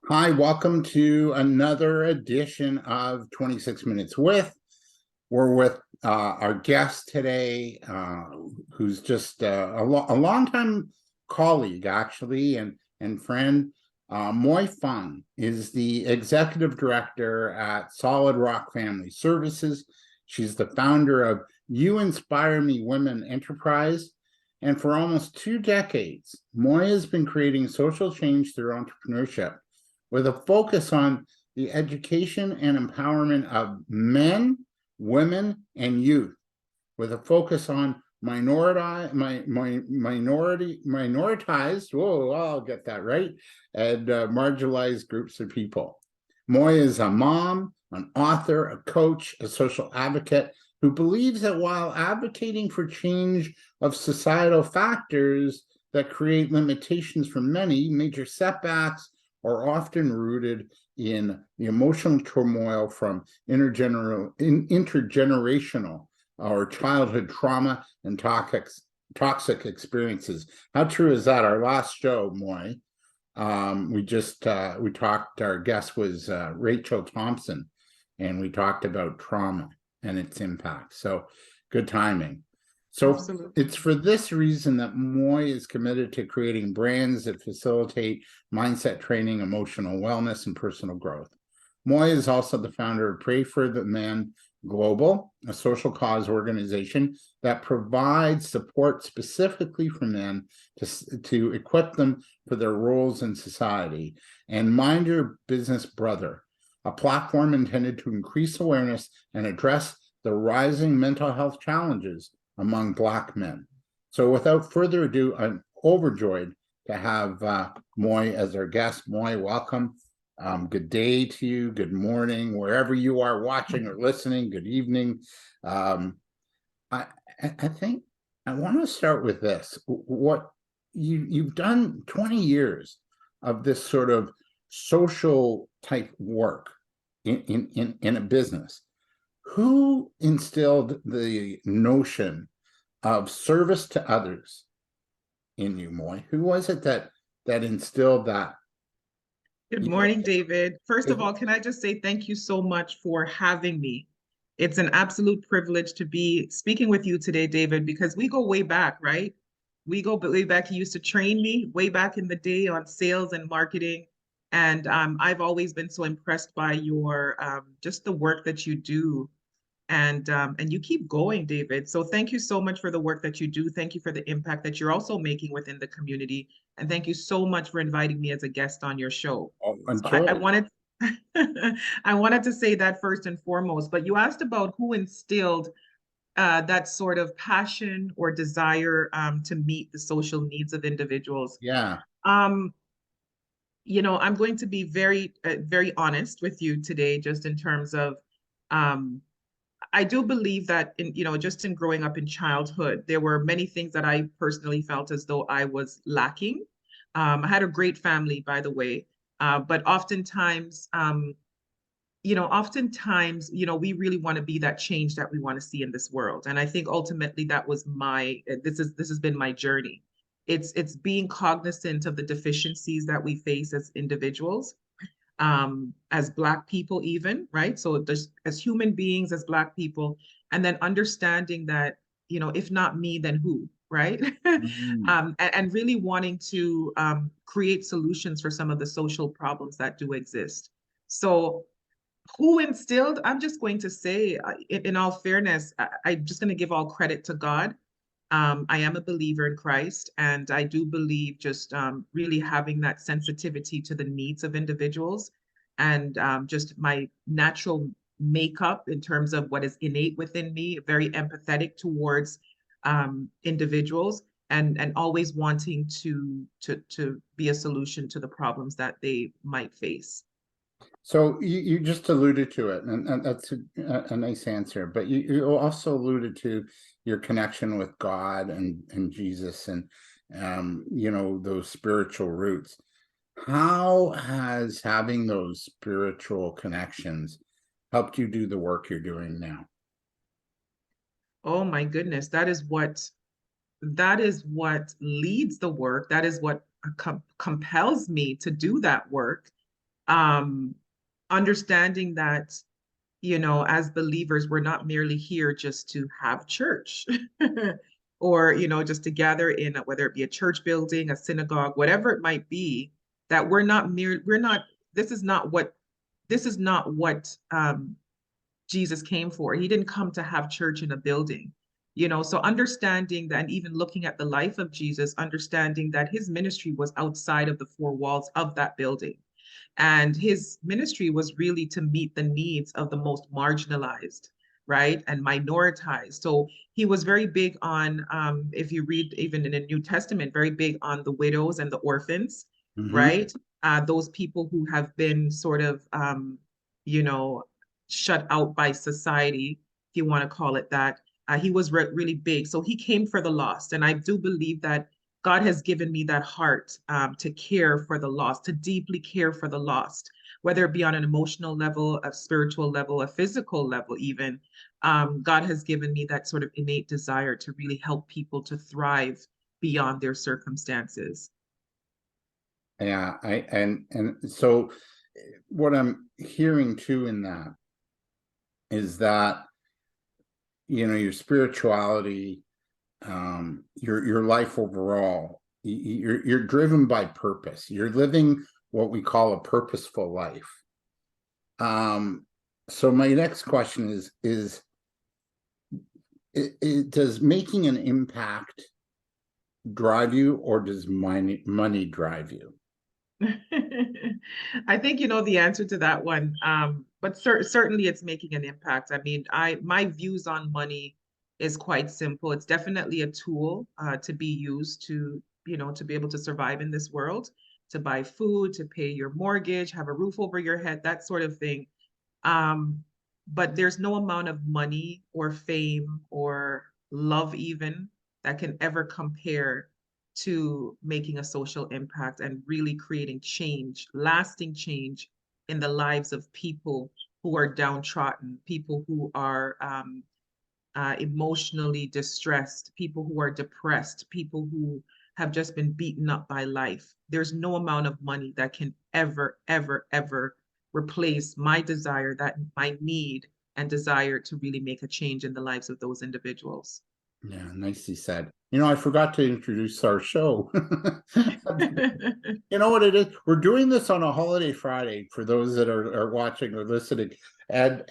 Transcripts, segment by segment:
Hi, welcome to another edition of 26 Minutes with. We're with our guest today, who's just a longtime colleague, actually, and friend. Moy Fung is the executive director at Solid Rock Family Services. She's the founder of You Inspire Me Women Enterprise. And for almost 2 decades, Moy has been creating social change through entrepreneurship with a focus on the education and empowerment of men, women, and youth, with a focus on minoritized, whoa, I'll get that right, and marginalized groups of people. Moy is a mom, an author, a coach, a social advocate who believes that while advocating for change of societal factors that create limitations for many, major setbacks are often rooted in the emotional turmoil from intergenerational or childhood trauma and toxic experiences. How true is that? Our last show, Moy, we talked. Our guest was Rachel Thompson, and we talked about trauma and its impact. So, good timing. So Absolutely. it's for this reason that Moy is committed to creating brands that facilitate mindset training, emotional wellness, and personal growth. Moy is also the founder of Pray for the Men Global, a social cause organization that provides support specifically for men to equip them for their roles in society, and Mind Your Business Brother, a platform intended to increase awareness and address the rising mental health challenges among Black men. So without further ado, I'm overjoyed to have Moy as our guest. Moy, welcome. Good day to you. Good morning, wherever you are watching or listening. Good evening. Um, I think I want to start with this. What you've done 20 years of this sort of social type work in a business. Who instilled the notion of service to others in you, Moy? Who was it that instilled that? Good You know, morning, David. First of all, can I just say thank you so much for having me? It's an absolute privilege to be speaking with you today, David, because we go way back, right? We go way back. You used to train me way back in the day on sales and marketing. And I've always been so impressed by your just the work that you do and you keep going, David. So thank you so much for the work that you do. Thank you for the impact that you're also making within the community, and thank you so much for inviting me as a guest on your show. So I until wanted I wanted to say that first and foremost. But you asked about who instilled that sort of passion or desire to meet the social needs of individuals. yeah. Um, I'm going to be very honest with you today, just in terms of um, I do believe that just in growing up in childhood, there were many things that I personally felt as though I was lacking. I had a great family, by the way, but we really want to be that change that we want to see in this world. And I think ultimately that was this has been my journey. It's being cognizant of the deficiencies that we face as individuals, as Black people, even, right? So as human beings, as Black people, and then understanding that, if not me, then who, right? Mhm. And really wanting to create solutions for some of the social problems that do exist. So who instilled? I'm just going to say, in all fairness, I'm just going to give all credit to God. I am a believer in Christ, and I do believe just really having that sensitivity to the needs of individuals, and just my natural makeup in terms of what is innate within me, very empathetic towards individuals, and always wanting to be a solution to the problems that they might face. So you just alluded to it, and that's a nice answer. But you also alluded to your connection with God and Jesus and those spiritual roots. How has having those spiritual connections helped you do the work you're doing now? Oh my goodness, that is what leads the work. That is what compels me to do that work. Um, Understanding that, you know, as believers, we're not merely here just to have church or, you know, just to gather in, whether it be a church building, a synagogue, whatever it might be, that we're not, this is not what, this is not what Jesus came for. He didn't come to have church in a building, you know. So understanding that, and even looking at the life of Jesus, understanding that his ministry was outside of the four walls of that building. And his ministry was really to meet the needs of the most marginalized, right? And minoritized. So he was very big on, if you read even in the New Testament, very big on the widows and the orphans, Mm-hmm. right? Those people who have been sort of, you know, shut out by society, if you want to call it that. He was really big. So he came for the lost. And I do believe that God has given me that heart to care for the lost, to deeply care for the lost, whether it be on an emotional level, a spiritual level, a physical level, even. God has given me that sort of innate desire to really help people to thrive beyond their circumstances. Yeah, and so what I'm hearing too in that is that, you know, your spirituality, your life overall, you're driven by purpose. You're living what we call a purposeful life. So my next question is does making an impact drive you, or does money drive you? I think you know the answer to that one. But certainly it's making an impact. I mean, my views on money is quite simple. It's definitely a tool to be used to, you know, to be able to survive in this world, to buy food, to pay your mortgage, have a roof over your head, that sort of thing. Um, but there's no amount of money or fame or love even that can ever compare to making a social impact and really creating change, lasting change in the lives of people who are downtrodden, people who are emotionally distressed, people who are depressed, people who have just been beaten up by life. There's no amount of money that can ever, ever, ever replace my desire, that my need and desire to really make a change in the lives of those individuals. Yeah, nicely said. You know, I forgot to introduce our show. You know what it is? We're doing this on a holiday Friday for those that are watching or listening. And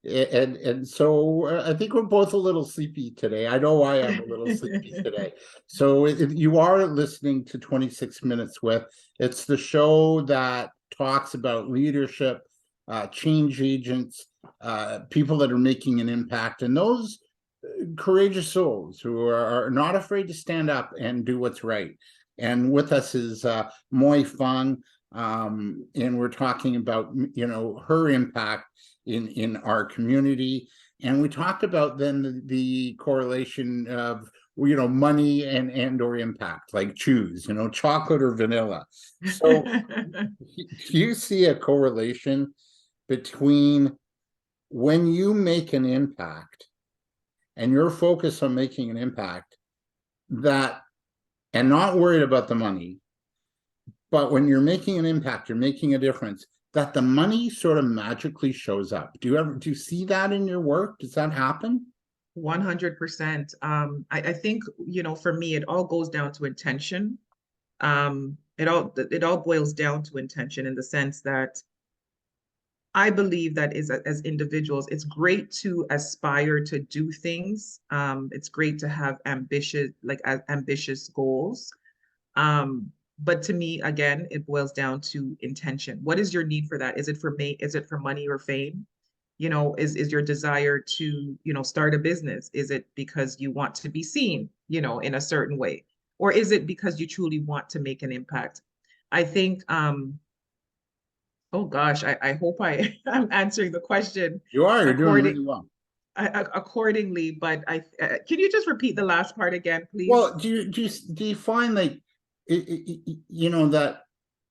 and so I think we're both a little sleepy today. I know I am a little sleepy today. So if you are listening to 26 Minutes with, it's the show that talks about leadership, change agents, people that are making an impact, and those courageous souls who are not afraid to stand up and do what's right. And with us is Moy Fung, and we're talking about, you know, her impact in our community. And we talked about then the correlation of, you know, money and or impact, like choose, you know, chocolate or vanilla. So do you see a correlation between when you make an impact and you're focused on making an impact, that, and not worried about the money, but when you're making an impact, you're making a difference, that the money sort of magically shows up? Do you see that in your work? Does that happen? 100%. I think, you know, for me, it all goes down to intention. It all boils down to intention in the sense that I believe that as individuals, it's great to aspire to do things. It's great to have ambitious goals. Um, but to me, again, it boils down to intention. What is your need for that? Is it for me? Is it for money or fame? You know, is your desire to, you know, start a business? Is it because you want to be seen, you know, in a certain way? Or is it because you truly want to make an impact? I think oh gosh, I hope I'm answering the question You're doing according really well. accordingly, but can you just repeat the last part again, please? Well, do you find, like, you know, that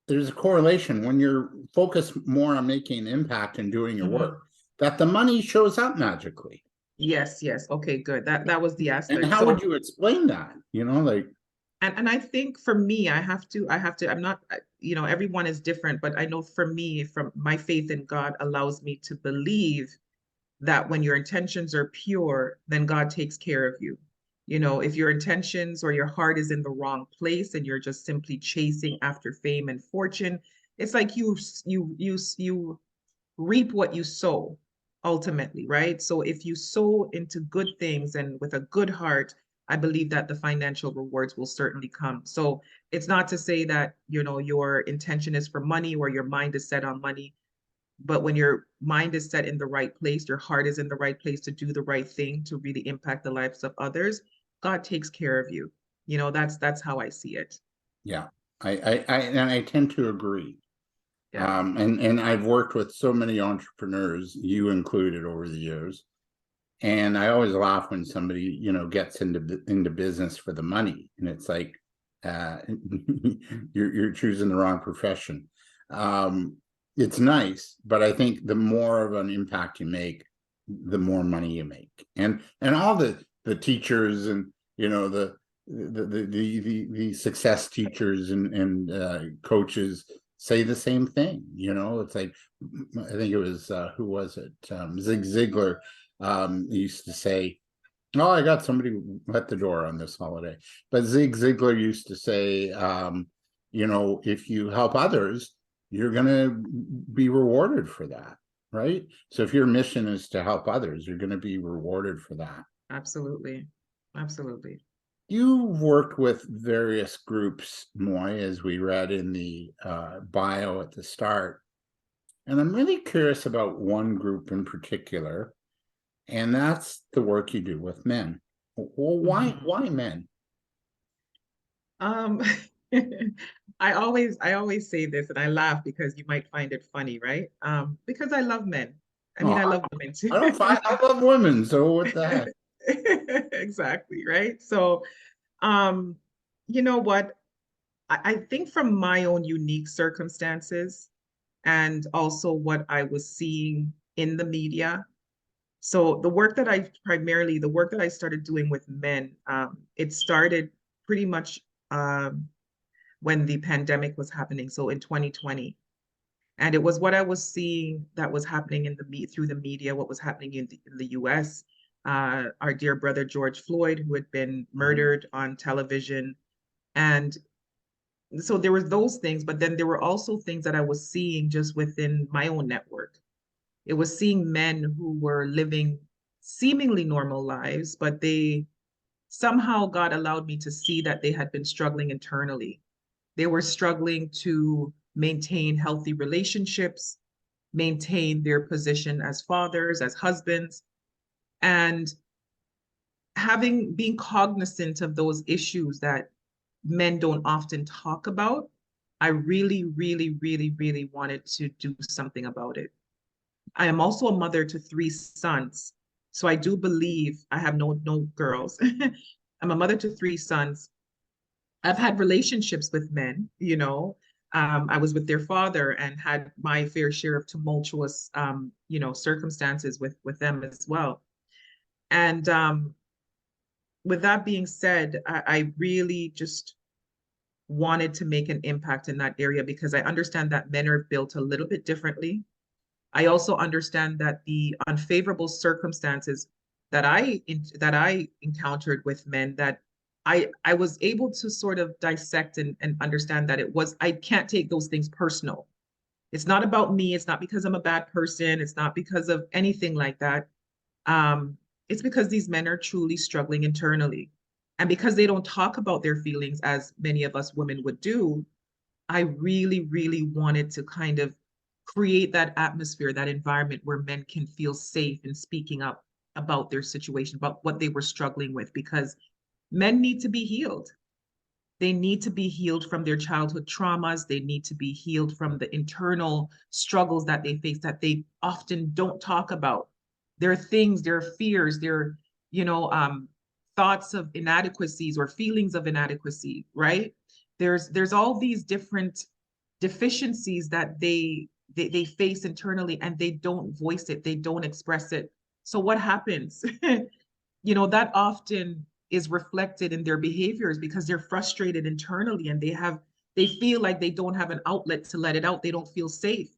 there's a correlation when you're focused more on making an impact and doing your work, Mhm. that the money shows up magically? Yes, yes. Okay, good. That was the And aspect. how would So you explain that? You know, like, And I think for me, I'm not, everyone is different, but I know for me, from my faith in God allows me to believe that when your intentions are pure, then God takes care of you. If your intentions or your heart is in the wrong place and you're just simply chasing after fame and fortune, it's like you reap what you sow ultimately, right? So if you sow into good things and with a good heart, I believe that the financial rewards will certainly come. So it's not to say that, your intention is for money or your mind is set on money, but when your mind is set in the right place, your heart is in the right place to do the right thing to really impact the lives of others, God takes care of you. That's how I see it. Yeah, and I tend to agree. Yeah. And I've worked with so many entrepreneurs, you included, over the years. And I always laugh when somebody, gets into business for the money, and it's like, uh, you're choosing the wrong profession. It's nice, but I think the more of an impact you make, the more money you make. And all the teachers, and the success teachers and coaches say the same thing. It's like, I think it was, who was it? Zig Ziglar used to say, "Oh, I got somebody at the door on this holiday." But Zig Ziglar used to say, if you help others, you're going to be rewarded for that, right? So if your mission is to help others, you're going to be rewarded for that. Absolutely. Absolutely. You've worked with various groups, Moy, as we read in the bio at the start. And I'm really curious about one group in particular, and that's the work you do with men. Well, why men? Um, I always say this and I laugh because you might find it funny, right? Because I love men. I mean, Oh, I love women too. I don't find I love women, so what the heck? Exactly, right? So, um, you know what? I think from my own unique circumstances and also what I was seeing in the media. So the work that I started doing with men, it started pretty much when the pandemic was happening, so in 2020. And it was what I was seeing that was happening through the media, what was happening in the US. Our dear brother George Floyd, who had been Mhm. murdered on television. And so there were those things, but then there were also things that I was seeing just within my own network. It was seeing men who were living seemingly normal lives, but they somehow God allowed me to see that they had been struggling internally. They were struggling to maintain healthy relationships, maintain their position as fathers, as husbands, and being cognizant of those issues that men don't often talk about. I really, really, really, really wanted to do something about it. I am also a mother to three sons. So I do believe I have no girls. I'm a mother to three sons. I've had relationships with men, I was with their father and had my fair share of tumultuous, circumstances with them as well. And with that being said, I really just wanted to make an impact in that area because I understand that men are built a little bit differently. I also understand that the unfavorable circumstances that I encountered with men, that I was able to sort of dissect and understand that I can't take those things personal. It's not about me. It's not because I'm a bad person. It's not because of anything like that. Um, it's because these men are truly struggling internally. And because they don't talk about their feelings as many of us women would do, I really, really wanted to kind of create that atmosphere, that environment where men can feel safe in speaking up about their situation, about what they were struggling with, because men need to be healed. They need to be healed from their childhood traumas. They need to be healed from the internal struggles that they face that they often don't talk about. There are things, there are fears, there are, thoughts of inadequacies or feelings of inadequacy, right? There's all these different deficiencies that they face internally and they don't voice it, they don't express it. So what happens? That often is reflected in their behaviors because they're frustrated internally and they feel like they don't have an outlet to let it out. They don't feel safe.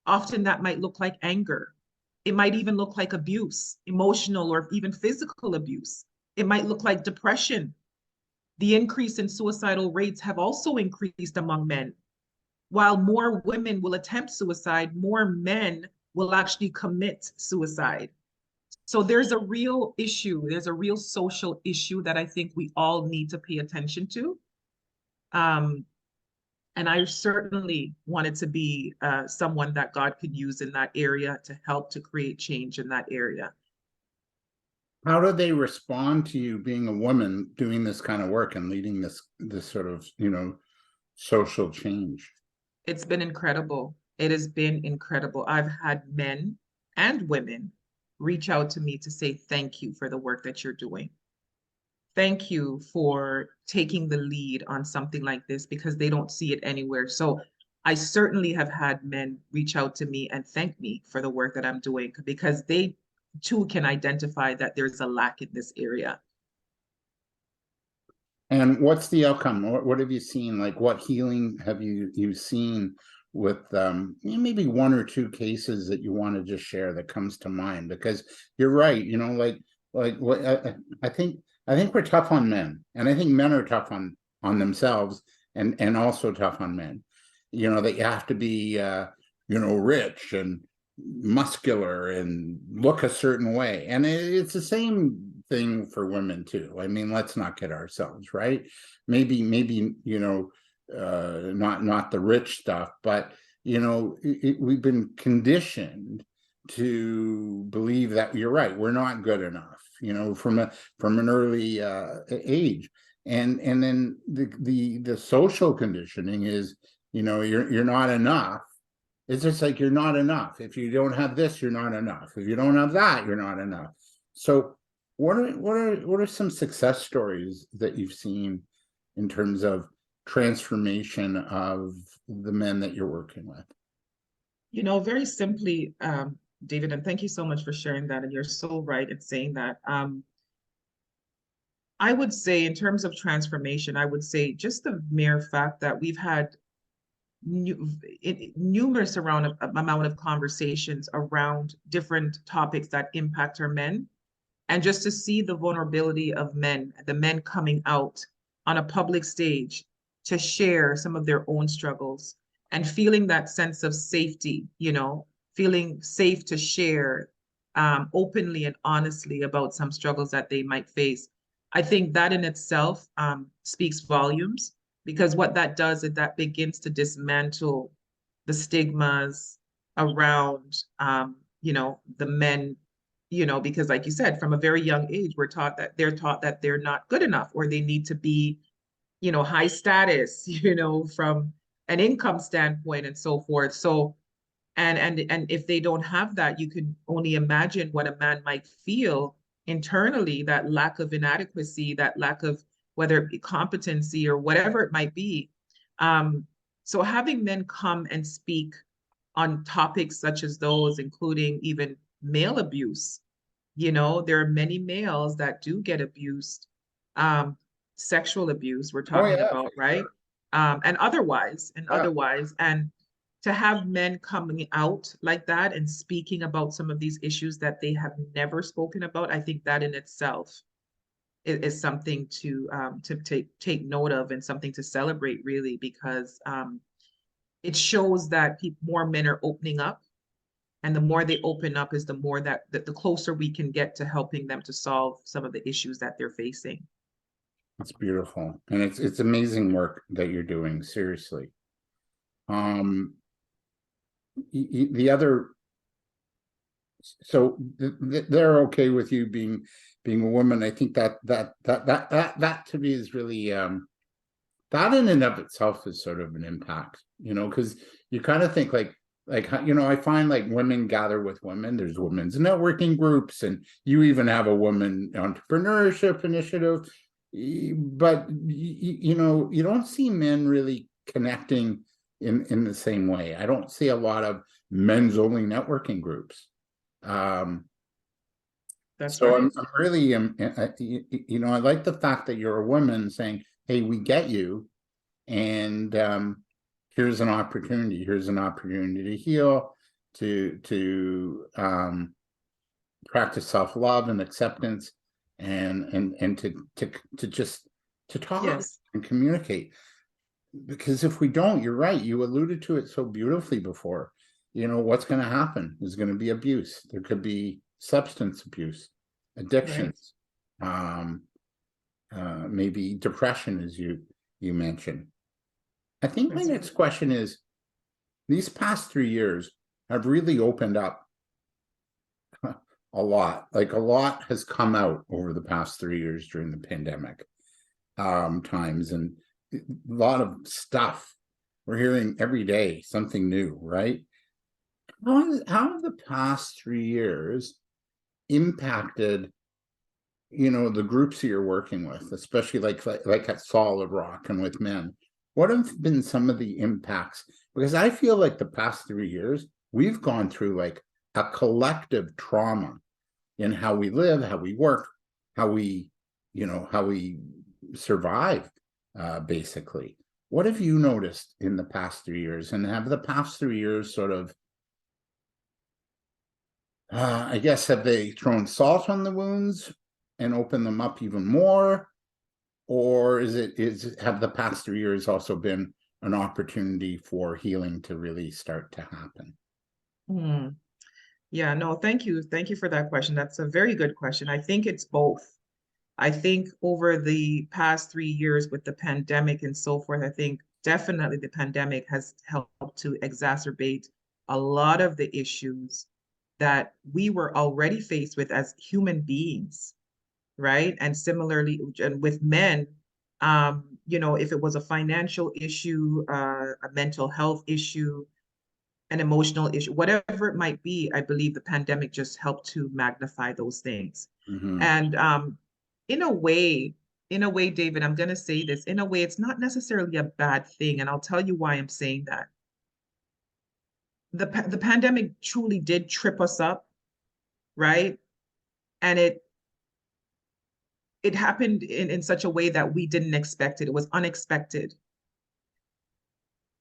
Often that might look like anger. It might even look like abuse, emotional or even physical abuse. It might look like depression. The increase in suicidal rates have also increased among men. While more women will attempt suicide, more men will actually commit suicide. So there's a real issue. There's a real social issue that I think we all need to pay attention to. Um, and I certainly wanted to be someone that God could use in that area to help to create change in that area. How do they respond to you being a woman doing this kind of work and leading this sort of, social change? It's been incredible. It has been incredible. I've had men and women reach out to me to say thank you for the work that you're doing. Thank you for taking the lead on something like this because they don't see it anywhere. So I certainly have had men reach out to me and thank me for the work that I'm doing because they too can identify that there's a lack in this area. And what's the outcome? What have you seen? Like, what healing have you seen with maybe one or two cases that you want to just share that comes to mind? Because you're right, like what I think we're tough on men, and I think men are tough on themselves, and also tough on men. That you have to be rich and muscular and look a certain way, and it's the same thing for women too. I mean, let's not kid ourselves, right? Maybe not the rich stuff, but we've been conditioned to believe that you're right, we're not good enough, from an early age. And then the social conditioning is, you're not enough. It's just like, you're not enough. If you don't have this, you're not enough. If you don't have that, you're not enough. So what are some success stories that you've seen in terms of transformation of the men that you're working with? Very simply, David, and thank you so much for sharing that. And you're so right in saying that. I would say, in terms of transformation, I would say just the mere fact that we've had numerous amount of conversations around different topics that impact our men, and just to see the vulnerability of men, the men coming out on a public stage to share some of their own struggles and feeling that sense of safety, feeling safe to share openly and honestly about some struggles that they might face. I think that in itself speaks volumes, because what that does is that begins to dismantle the stigmas around, the men, because like you said, from a very young age, they're taught that they're not good enough, or they need to be, high status, from an income standpoint and so forth. So, and if they don't have that, you can only imagine what a man might feel internally, that lack of inadequacy, that lack of whether it be competency or whatever it might be. So having men come and speak on topics such as those, including even male abuse, there are many males that do get abused, sexual abuse we're Oh talking yeah, about, for right? sure. And otherwise, Yeah. and to have men coming out like that and speaking about some of these issues that they have never spoken about, I think that in itself is something to take note of, and something to celebrate, really, because it shows that more men are opening up, and the more they open up is the more that the closer we can get to helping them to solve some of the issues that they're facing. It's beautiful, and it's amazing work that you're doing, seriously. um the other, so they're okay with you being a woman. I think that to me is really that in and of itself is sort of an impact, because you kind of think like I find like women gather with women. There's women's networking groups, and you even have a woman entrepreneurship initiative, but you don't see men really connecting in the same way. I don't see a lot of men's only networking groups. That's So right. I'm really, I like the fact that you're a woman saying, hey, we get you. And here's an opportunity. Here's an opportunity to heal, to practice self-love and acceptance, and to just to talk Yes. and communicate. Because if we don't, you're right. You alluded to it so beautifully before. What's going to happen? There's going to be abuse. There could be substance abuse, Right. addictions, um, maybe depression, as you mentioned. I think my That's next right. question is, these past 3 years have really opened up a lot. Like, a lot has come out over the past 3 years during the pandemic times, and a lot of stuff. We're hearing every day something new, right? How have the past 3 years impacted, the groups that you're working with, especially like at Solid Rock and with men? What have been some of the impacts? Because I feel like the past 3 years, we've gone through like a collective trauma in how we live, how we work, how we survive, basically. What have you noticed in the past 3 years? And have the past 3 years sort of, I guess, have they thrown salt on the wounds and opened them up even more? Or have the past 3 years also been an opportunity for healing to really start to happen? Hmm. Yeah, no, thank you. Thank you for that question. That's a very good question. I think it's both. I think over the past 3 years with the pandemic and so forth, I think definitely the pandemic has helped to exacerbate a lot of the issues that we were already faced with as human beings, right? And similarly, and with men, if it was a financial issue, a mental health issue, an emotional issue, whatever it might be, I believe the pandemic just helped to magnify those things. Mm-hmm. And in a way, David, I'm going to say this, in a way, it's not necessarily a bad thing. And I'll tell you why I'm saying that. The pandemic truly did trip us up, right? And it happened in such a way that we didn't expect it. It was unexpected.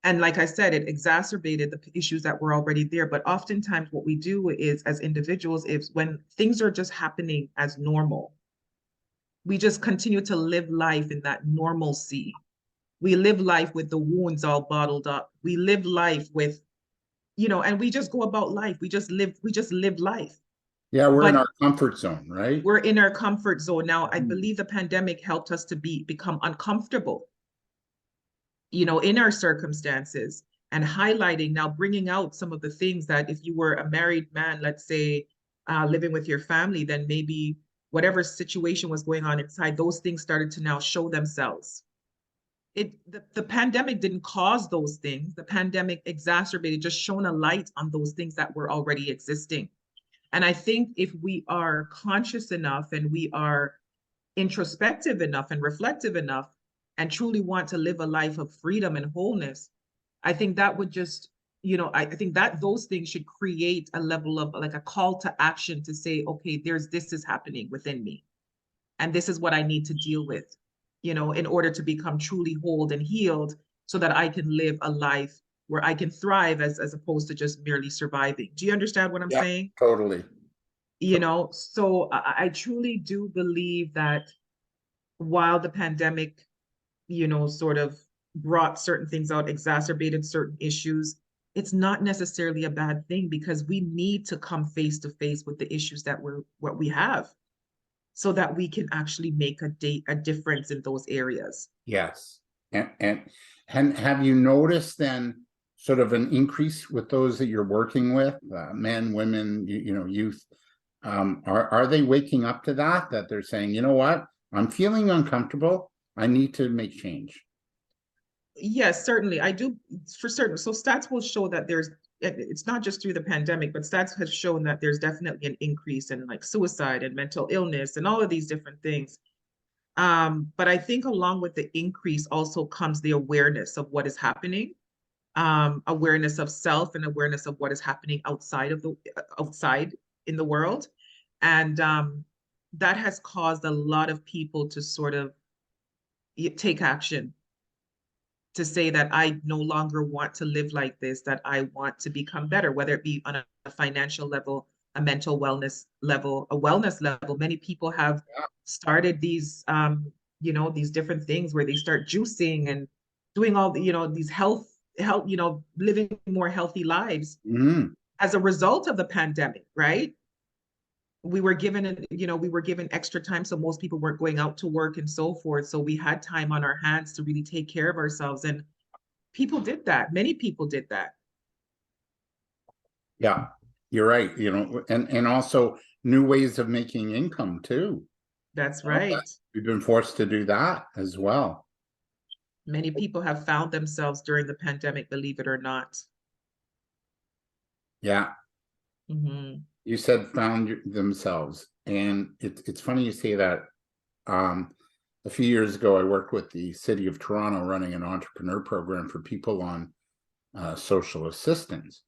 And like I said, it exacerbated the issues that were already there. But oftentimes what we do is, as individuals, is when things are just happening as normal, we just continue to live life in that normalcy. We live life with the wounds all bottled up. We live life with, and we just go about life. We just live life. Yeah, we're in But our comfort zone, right? we're in our comfort zone. Now, I Mm. believe the pandemic helped us to become uncomfortable, in our circumstances, and highlighting, now bringing out some of the things that if you were a married man, let's say, living with your family, then maybe whatever situation was going on inside, those things started to now show themselves. The pandemic didn't cause those things. The pandemic exacerbated, just shone a light on those things that were already existing. And I think if we are conscious enough and we are introspective enough and reflective enough and truly want to live a life of freedom and wholeness, I think that would just, I think that those things should create a level of like a call to action to say, okay, this is happening within me. And this is what I need to deal with, in order to become truly whole and healed so that I can live a life where I can thrive as opposed to just merely surviving. Do you understand what I'm Yeah, saying? totally. So I truly do believe that while the pandemic, sort of brought certain things out, exacerbated certain issues, it's not necessarily a bad thing because we need to come face to face with the issues that what we have so that we can actually make a difference in those areas. Yes. And have you noticed then sort of an increase with those that you're working with, men, women, youth? Are they waking up to that they're saying, you know what, I'm feeling uncomfortable, I need to make change? Yes, certainly. I do for certain. So stats will show that it's not just through the pandemic, but stats has shown that there's definitely an increase in like suicide and mental illness and all of these different things. But I think along with the increase also comes the awareness of what is happening, awareness of self and awareness of what is happening outside in the world. And that has caused a lot of people to sort of take action, to say that I no longer want to live like this, that I want to become better, whether it be on a financial level, a mental wellness level, a wellness level. Many people have started these, these different things where they start juicing and doing all the, these health, living more healthy lives Mhm. as a result of the pandemic, right? We were given extra time, so most people weren't going out to work and so forth, so we had time on our hands to really take care of ourselves, and people did that. Many people did that. Yeah, you're right. And also new ways of making income too. That's That right. we've been forced to do that as well. Many people have found themselves during the pandemic, believe it or not. Yeah, Hmm. you said found themselves, and it's funny you say that. A few years ago, I worked with the city of Toronto running an entrepreneur program for people on social assistance.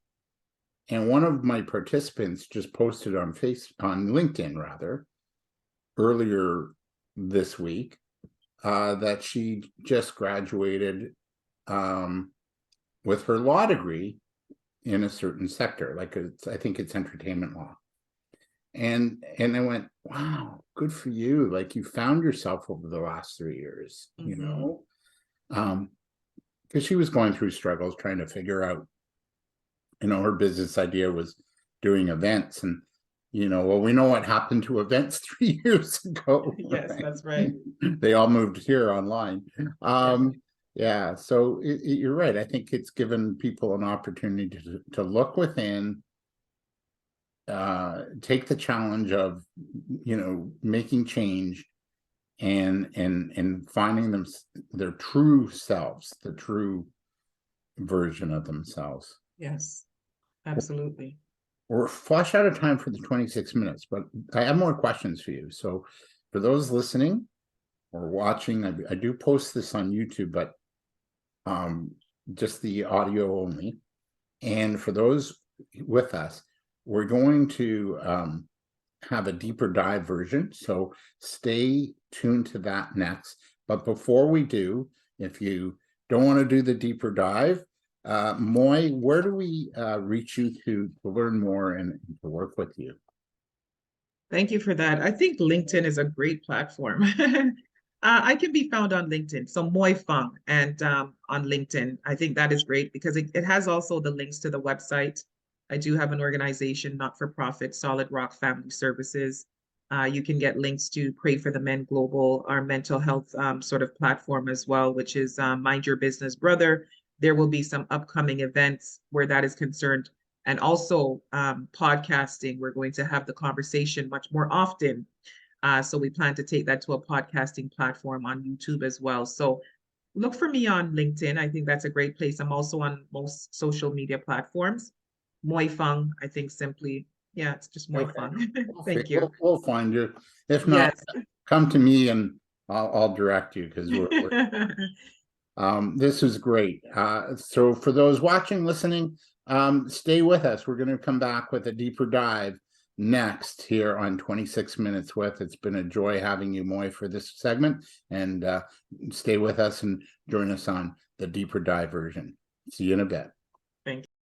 And one of my participants just posted on LinkedIn rather, earlier this week, that she just graduated um, with her law degree in a certain sector, like I think it's entertainment law. And I went, wow, good for you. Like you found yourself over the last 3 years, Hmm. because she was going through struggles trying to figure out, her business idea was doing events. And, well, we know what happened to events 3 years ago. Yes, Right? that's right. They all moved here online. Yeah. Yeah, so you're right. I think it's given people an opportunity to look within, take the challenge of, making change and finding their true selves, the true version of themselves. Yes, absolutely. We're flush out of time for the 26 minutes, but I have more questions for you. So for those listening or watching, I do post this on YouTube, but um, just the audio only. And for those with us, we're going to have a deeper dive version. So stay tuned to that next. But before we do, if you don't want to do the deeper dive, Moy, where do we reach you to learn more and to work with you? Thank you for that. I think LinkedIn is a great platform. I can be found on LinkedIn. So Moy Fung and on LinkedIn. I think that is great because it has also the links to the website. I do have an organization, not for profit, Solid Rock Family Services. You can get links to Pray for the Men Global, our mental health sort of platform as well, which is Mind Your Business Brother. There will be some upcoming events where that is concerned, and also podcasting. We're going to have the conversation much more often. So we plan to take that to a podcasting platform on YouTube as well. So look for me on LinkedIn. I think that's a great place. I'm also on most social media platforms. Moy Fung, I think simply, yeah, it's just Moy Okay, Fung. Thank you. we'll find you. If not, Yes. come to me and I'll direct you because we're this is great. So for those watching, listening, stay with us. We're going to come back with a deeper dive next here on 26 Minutes With. It's been a joy having you, Moy, for this segment. And stay with us and join us on the deeper dive version. See you in a bit.